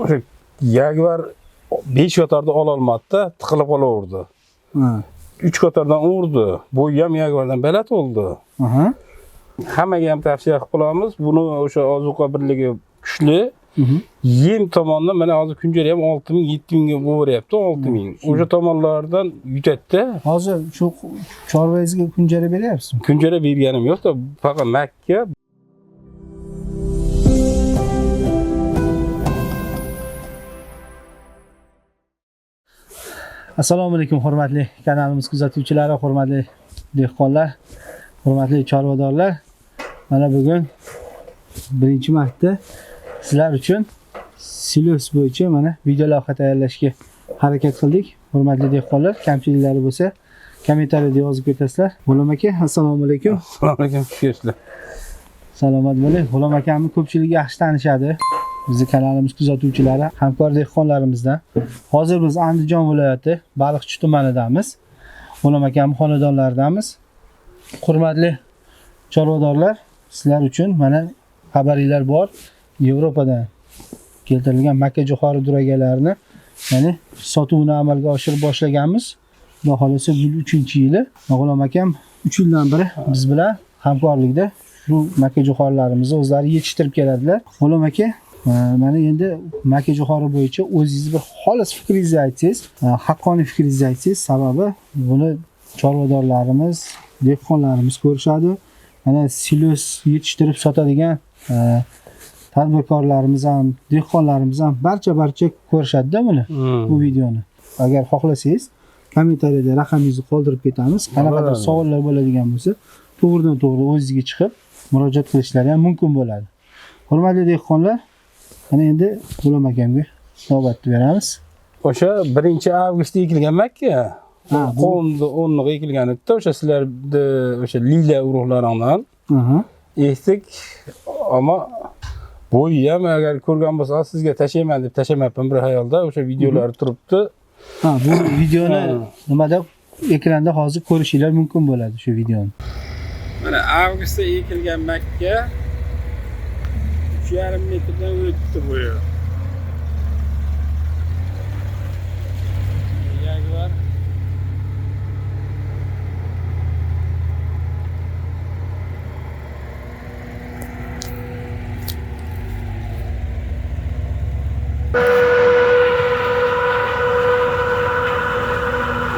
O'sha Jaguar 5 yotarda ololmadi-da, tiqilib qolaverdi. 3 qatordan urdi. Bo'yi ham Jaguardan baland bo'ldi. Hammaga ham tavsiya qilib qolamiz. Buni o'sha ozuqa birligi kuchli. Yem tomonidan mana hozir kunjara ham 6000, 7000 ga bo'ryapti, 6000. O'sha tomonlardan yutadi-da. Hozir shu chorvangizga kunjara beryapsizmi? Kunjara berganim yo'q-da, faqat makka. Assalomu alaykum hurmatli kanalimiz kuzatuvchilari, hurmatli dehqonlar, hurmatli chorvadorlar. Mana bugun birinchi marta sizlar uchun silos bo'yicha mana video lavha tayyorlashga harakat qildik. Hurmatli dehqonlar, kamchiliklari bo'lsa kommentariyada yozib ketasizlar. G'ulom aka, assalomu alaykum. Assalomu alaykum, sizlar. Salomat bo'ling. G'ulom akamni ko'pchilik yaxshi tanishadi. Bizning kanalimiz kuzatuvchilari, hamkor dehqonlarimizdan. Hozir biz Andijon viloyati Baliqchi tumanidamiz. G'ulom akamning xonadonlaridamiz. Hurmatli chorvadorlar, sizlar uchun mana xabaringlar bor. Yevropadan keltirilgan makka jo'xori duragalarini ya'ni sotuvini amalga oshirib boshlaganmiz. Xudo xolasa bu 3-yili. G'ulom akam 3 yildan beri biz bilan hamkorlikda shu makka jo'xorilarimizni o'zlari yetishtirib keladilar. G'ulom aka, mana endi makka jo'xori bo'yicha o'zingiz bir xolis fikringizni aytsangiz, haqqoniy fikringizni aytsangiz, sababi buni chorvadorlarimiz, dehqonlarimiz ko'rishadi. Mana silos yetishtirib sotadigan tadbirkorlarimiz ham, dehqonlarimiz ham barcha ko'rishadi-da buni, bu videoni. Agar xohlasangiz, kommentariyada raqamingizni qoldirib ketamiz. Qanaqadir savollar bo'ladigan bo'lsa, to'g'ridan-to'g'ri o'zingizga chiqib murojaat qilishlari ham mumkin bo'ladi. Hurmatli dehqonlar, mana endi G'ulom akamga navbatni beramiz. O'sha 1-avgustda ekilgan makka. Qo'mda 10 ekilgan edi. O'sha sizlarda o'sha lila urug'laringdan ekdik. Ammo bo'yi ham agar ko'rgan bo'lsangiz sizga tashlayman deb tashlamayapman bir hayolda. O'sha videolar turibdi. Bu videoni nimada ekranda hozir ko'rishinglar mumkin bo'ladi shu videoni. Mana avgustda ekilgan makka 3,5 metrdan o'tdi bo'yi. Jaguar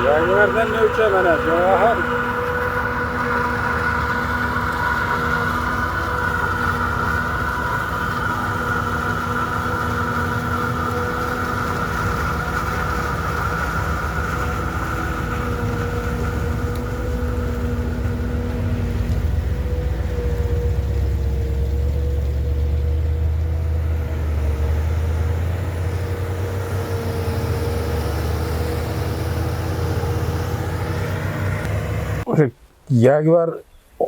Jaguardan ne uçağı mana Jawahar. O'sha Jaguar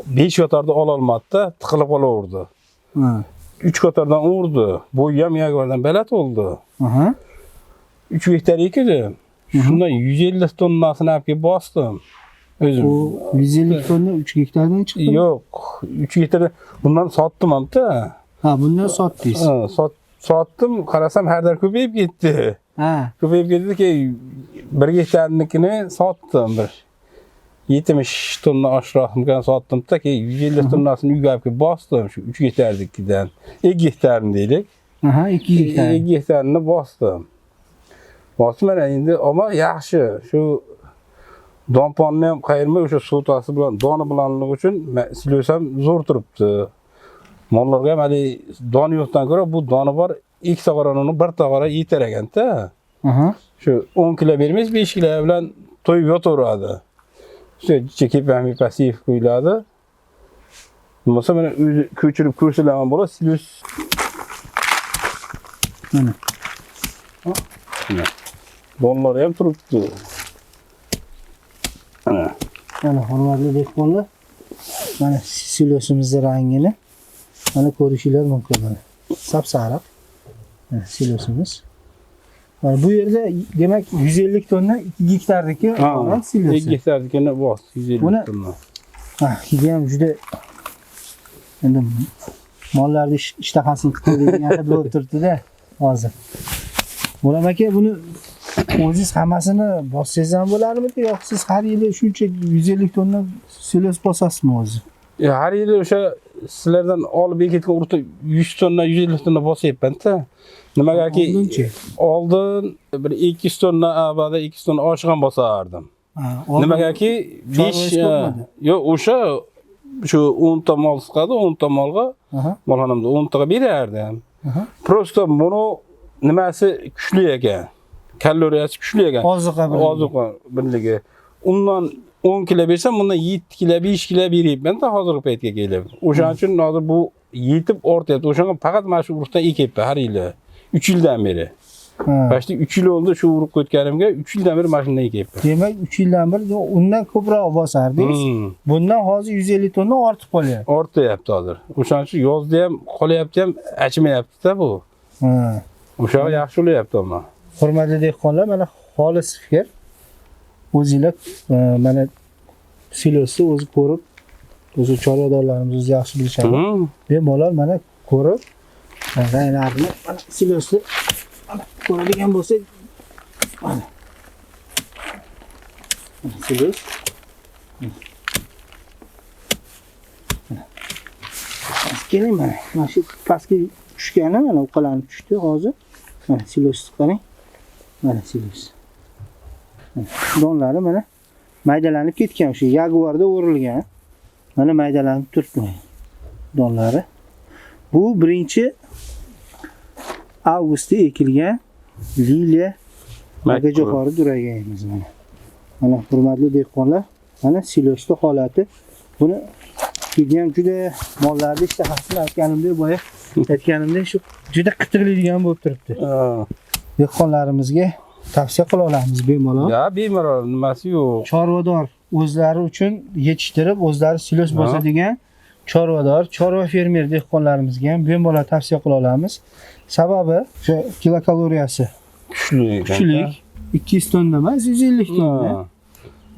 5 yotarda ololmadi-da, tiqilib qolaverdi. 3 qatordan urdi. Bo'yi ham Jaguardan baland bo'ldi. 3 gektar ekdi. Shundan 150 tonnasini olib kelib bosdim. O'zim. Bu 150 tonna 3 gektardan chiqdi? Yo'q, 3 gektar bundan sotdim ham-da. Bundan sotdingiz. Sotdim, qarasam har dar ko'payib ketdi. Ko'payib ketdi-ki 1 gektarnikini sotdim bir 70 tonna oshroqmikan sotdim-da, keyin 150 tonnasini uyga olib kelib bosdim shu 3 gektarnikidan. 2 gektarni deylik. 2 gektar. 2 gektarni bosdim. Mana endi ammo yaxshi. Shu donponni ham qayirmay o'sha sotasi bilan, doni bilanligi uchun silos ham zo'r turibdi. Mollarga ham hali doni yo'qdan ko'ra bu doni bor, 2 tog'orani bir tog'ora yetar ekan-da. Shu 10 kilo bermaysiz, 5 kilo bilan to'yib yotaveradi. Işte kepami pasif qo'yiladi. Bo'lsa mana o'zi ko'chirib ko'rsalaman bo'ladi. Silos mana. Donlar ham turibdi. Mana hurmatli dehqonlar, mana silosimizning rangini mana ko'rishinglar mumkin. Sap-sariq. Silosimiz. Bu yerda demak 150 tonna 2 gektarniki silosi. 2 gektarnikini bos, 150 tonna. Hidi ham juda endi mollarning ishtahasini qiladigan hid bo'lib turibdi-da hozir. Bo'lam aka, buni o'zingiz hammasini bossangiz ham bo'larmidi yoki siz har yili shuncha 150 tonna silos bosasizmi o'zi? Har yili o'sha sizlardan olib bekatga urtib 100 tonna, 150 tonna bosyapman-da. Nimagaki oldin bir 200 tonna avvalda 200 tonna oshgan bosardim. Nimagaki 5 yo'q, o'sha shu 10 ta mol chiqadi, 10 ta molga molxonamda 10 taga berardim. Prosta buni nimasi kuchli ekan. Kaloriyasi kuchli ekan. Oziqa birligi. Undan 10 kilo bersam, bundan 7 kilo, 5 kilo beribman-da hozirgi paytga kelib. O'shaning uchun hozir bu yetib ortyapti. O'shanga faqat mana shu urug'dan ekyapman har yili. 3 yildan beri. Başta 3 yil oldu şu urug' o'tganimga, 3 yildan beri mashinada ekyapman. Demak, 3 yildan beri undan ko'proq bosardingiz. Bundan hozir 150 tonna ortib qolyapti. Ortyapti hozir. O'shaning uchun yozda ham qolyapti ham, achimayapti-da bu. O'shaga yaxshi bo'lyapti ama. Hurmatli dehqonlar, mana xolis fikr. O'zingizlar mana silosni o'zi ko'rib, o'zi chorvadorlarimiz o'zi yaxshi bilishadi. Bemalol mana ko'rib, ranglarini mana silosni ko'radigan bo'lsak, mana silos. Keling mana shu pastga tushgani mana uqalanib tushdi hozir. Mana silosni qarang. Mana silos. Donlari mana maydalanib ketgan, o'sha yaguarda o'rilgan. Mana maydalanib turibdi donlari. Bu 1-avgustda ekilgan liliya magajo'xori duragayimiz mana. Mana hurmatli dehqonlar, mana silosda holati. Buni ham juda mollarni ishtahasini aytganimdek, boya aytganimdek shu juda qitirlaydigan bo'lib turibdi. Dehqonlarimizga tavsiya qila olamiz bemalol. Ya bemalol, nimasi yo'q. Chorvador o'zlari uchun yetishtirib, o'zlari silos bosadigan chorvador, chorva fermer dehqonlarimizga ham bemalol tavsiya qila olamiz. Sababi o'sha kilokaloriyasi kuchli. 200 tonna emas, 150 tonna.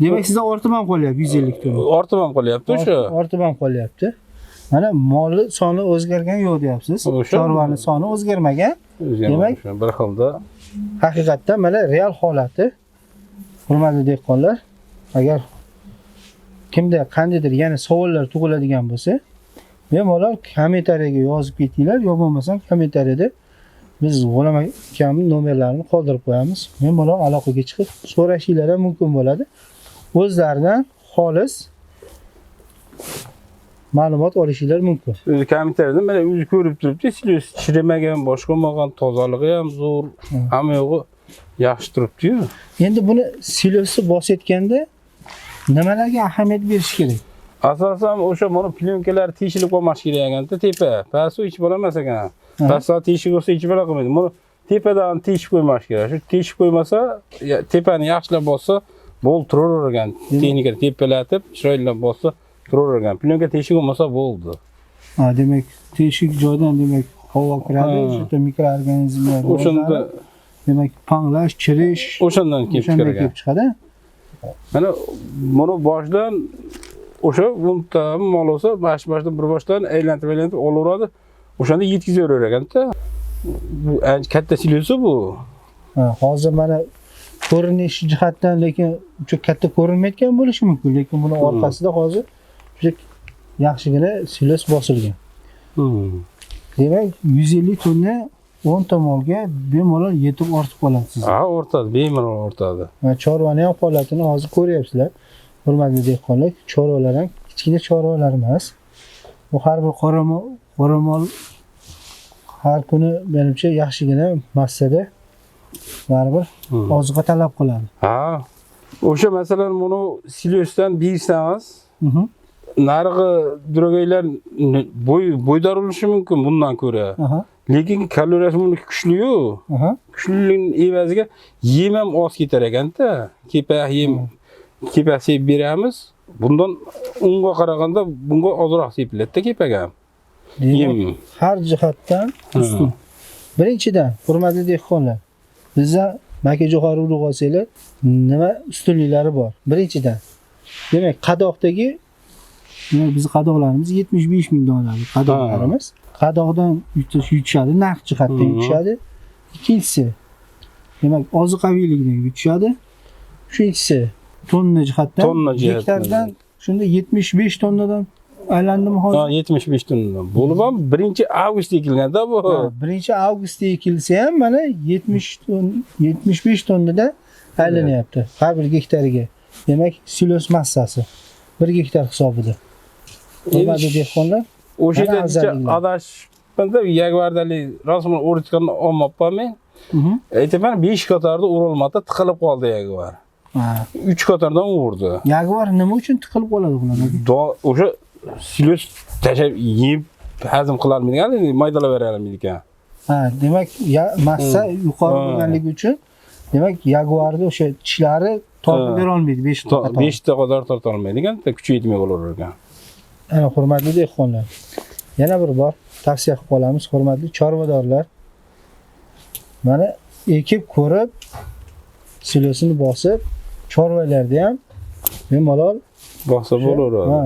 Demak, sizda ortib ham qolyapti 150 tonna. Ortib ham qolyapti o'sha. Ortib ham qolyapti. Mana molni soni o'zgargan yo'q deyapsiz. Chorvani soni o'zgarmagan. Demak, bir xilda. Haqiqatdan mana real holati. Hurmatli dehqonlar, agar kimda qandaydir yana savollar tug'iladigan bo'lsa, bemalol kommentariyaga yozib ketinglar, yo bo'lmasam kommentariyada biz G'ulom akamning nomerlarini qoldirib qo'yamiz. Bemalol aloqaga chiqib so'rashingiz ham mumkin bo'ladi. O'zlaridan xolis ma'lumot olishingiz mumkin. O'zi kommentariyada mana o'zi ko'rib turibdi, silos chirimagan, boshqa bo'lmagan, tozaligi ham zo'r, hamma yo'g'i yaxshi turibdi-yu. Endi buni silosni bosayotganda nimalarga ahamiyat berish kerak? Asosan o'sha mana plyonkalar teshilib qolmash kerak ekanda, tepa. Pastda ichib olamas ekan. Pastda teshik bo'lsa ichib ola qolmaydi. Buni tepadan teshib qo'ymash kerak. Shu teshib qo'ymasa, tepani yaxshilab bossa, bo'l turavergan. Texnika tepalatib, chiroylab bossa turavergan. Plyonka teshik bo'lmasa bo'ldi. Demak, teshik joydan demak havo kiradi, o'sha mikroorganizmlar. O'shanda demak, panglash, chirish o'shandan kelib chiqadi. Mana buni boshdan o'sha bunta mol olsa, boshdan bir boshdan aylantirib olaveradi. O'shanda yetkazaverar ekan-da. Bu katta silosi bu. Hozir mana ko'rinish jihatdan lekin juda katta ko'rinmayotgan bo'lishi mumkin, lekin buni orqasida hozir juda yaxshigina silos bosilgan. Demak, 150 tonna 10 ta molga bemalol yetib ortib qolasiz. Ortadi, bemalol ortadi. Chorvani ham holatini hozir ko'ryapsizlar. Hurmatli dehqonlar, chorvalar ham kichkina chorvalar emas. Bu har bir qoramol har kuni menimcha yaxshigina massada baribir oziqa talab qiladi. O'sha masalan buni silosdan bersangiz, narigi duragaylar bo'ydor bo'lishi mumkin bundan ko'ra. Lekin kaloriyasi buni kuchli-yu. Kuchlining evaziga yem ham oz ketar ekan-da. Kepak yem kepak sepib beramiz. Bundan unga qaraganda bunga ozroq sepiladida kepak ham. Yem har jihatdan ustun. Birinchidan, hurmatli dehqonlar, bizda makajo'xori urug' olsanglar, nima ustunliklari bor? Birinchidan, demak, qadoqdagi bizning qadoqlarimiz 75 ming donalik qadoqlarimiz. Qadoqdan yutishadi, narx jihatdan yutishadi. Ikkinchisi, demak ozuqaviylikdan tushadi. Shu ikkisi tonna jihatdan, Tonna jihatdan. gektardan shunda 75 tonnadan aylandimi hozir? Ha 75 tonna. Bo'lib ham 1-avgust ekilganda bu. 1-avgustda ekilsa ham mana 75 tonnada aylanyapti har bir gektariga. Demak, silos massasi 1 gektar hisobida. Hurmatli dehqonlar, O'sha mana yerda afzalliklar. adashmanda Jaguardali rasman o'rgatgan olmabman men. Aytaman 5 qatorda urolmadi, tiqilib qoldi Jaguar. Ha. 3 qatordan urdi. Jaguar nima uchun tiqilib qoladi bular? O'sha silos tashab yeb hazm qila olmaydigan, maydalab bera olmaydi ekan. Ha, demak, massa yuqori bo'lganligi uchun demak, Jaguarda o'sha tishlari tortib bera olmaydi 5 qator. 5 ta qadar torta olmaydi ekan, kuchi yetmay qolaverar ekan. Ana hurmatli dehqonlar. Yana bir bor tavsiya qilib qolamiz, hurmatli chorvadorlar. Mana ekib ko'rib, silosini bosib, chorvalarda ham bemalol Boqsa bo'laveradi. ha,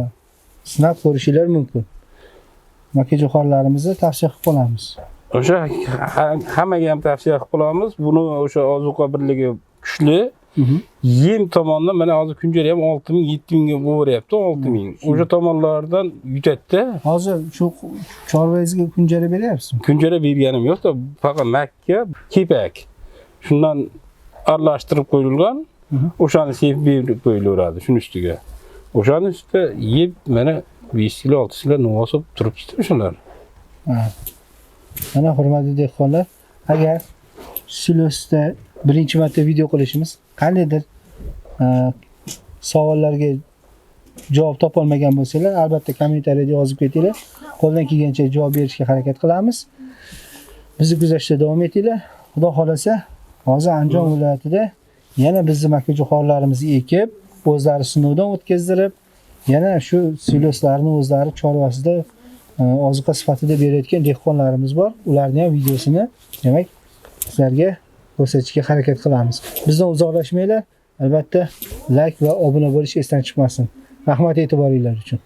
sinab ko'rishinglar mumkin. Makajo'xorlarimizni tavsiya qilib qolamiz. O'sha hammaga ham tavsiya qilib qolamiz. Buni o'sha ozuqa birligi kuchli. Yem tomonidan mana hozir kunjara ham 6000, 7000 ga bo'lyapti, 6000. O'sha tomonlardan yutadi. Hozir shu chorvangizga kunjara beryapsizmi? Kunjara berganim yo'q-da, faqat makka, kepak. Shundan aralashtirib qo'yilgan. O'shani sevib berib qo'yilaveradi shuni ustiga. O'shani ustida yeb mana 5 kilo, 6 kilo novosib turibdi shular. Ha. Mana hurmatli dehqonlar, agar silosda birinchi marta video qilishimiz qandaydir savollarga javob topolmagan bo'lsalar, albatta kommentariyada yozib ketinglar. Qo'ldan kelgancha javob berishga harakat qilamiz. Bizni kuzatishda davom etinglar. Xudo xolasa, hozir Andijon viloyatida yana bizni makajo'xorlarimizni ekib, o'zlari sinovdan o'tkazdirib, yana shu siloslarni o'zlari chorvasida ozuqa sifatida berayotgan dehqonlarimiz bor. Ularning ham videosini, demak, sizlarga ko'rsatishga harakat qilamiz. Bizdan uzoqlashmanglar. Albatta, like va obuna bo'lish esdan chiqmasin. Rahmat e'tiboringlar uchun.